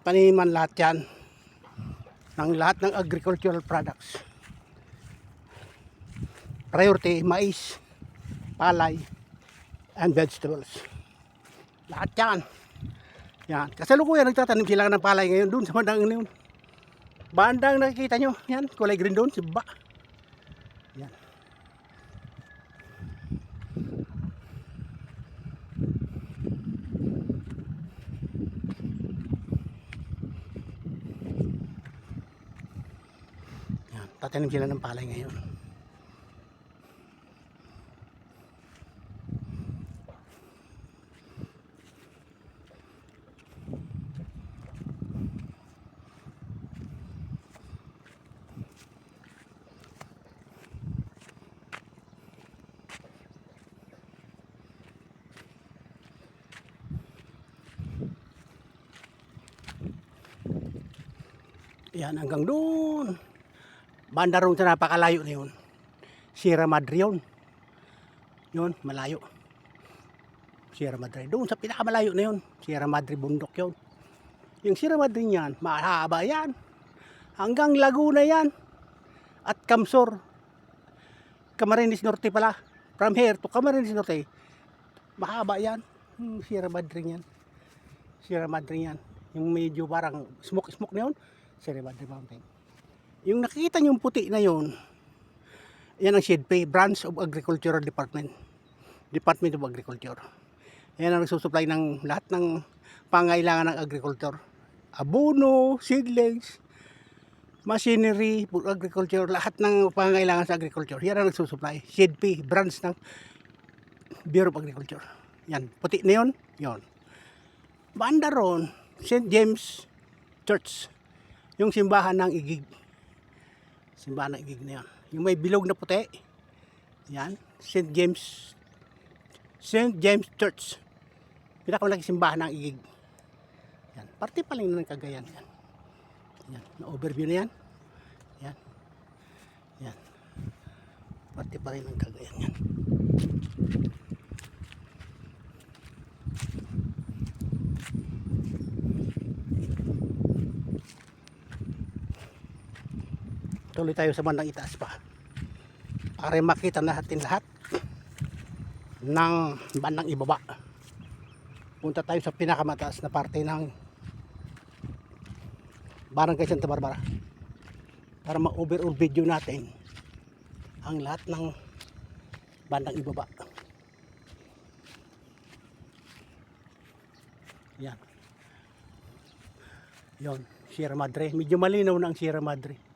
Paniman lahat yan ng lahat ng agricultural products. Priority, mais, palay, and vegetables. Lahat yan. Yan. Kasalukuyan nagtatanim sila ng palay ngayon dun sa bandang yun. Bandang nakikita nyo. Yan. Kulay green dun. Siba. Yan. Yan. Tatanim sila ng palay ngayon. Yan, hanggang doon. Banda ron sa napakalayo na yun. Sierra Madre yun. Yun, malayo. Sierra Madre. Doon sa pinakamalayo na yun. Sierra Madre bundok yun. Yung Sierra Madre niyan, mahaba yan. Hanggang Laguna yan. At Camsor. Camarines Norte pala. From here to Camarines Norte. Mahaba yan. Sierra Madre yan. Sierra Madre yan. Yung medyo parang smoke na yun. Sierra Madre Mountain. Yung nakikita nyo yung puti na yun, yan ang SHEDPA, Branch of Agricultural Department. Department of Agriculture. Yan ang nagsusupply ng lahat ng pangailangan ng agriculture. Abono, seedlings, machinery for agriculture, lahat ng pangailangan sa agriculture. Yan ang nagsusupply. SHEDPA, branch ng Bureau of Agriculture. Yan, puti na yun, yun. Banda ron, St. James Church. Yung simbahan ng Igig. Simbahan ng Igig na yan. Yung may bilog na puti. Yan. St. James Church. Pinakamalaki simbahan ng Igig. Yan. Parte pa lang ng Cagayan. Yan. Yan. Na-overview na yan. Yan. Yan. Parte pa rin ng Cagayan yan. Tuloy tayo sa bandang itaas pa para makita natin lahat ng bandang ibaba. Punta tayo sa pinakamataas na parte ng Barangay Santa Barbara para ma-overall video natin ang lahat ng bandang ibaba. Yan. Yon, Sierra Madre. Medyo malinaw na ang Sierra Madre.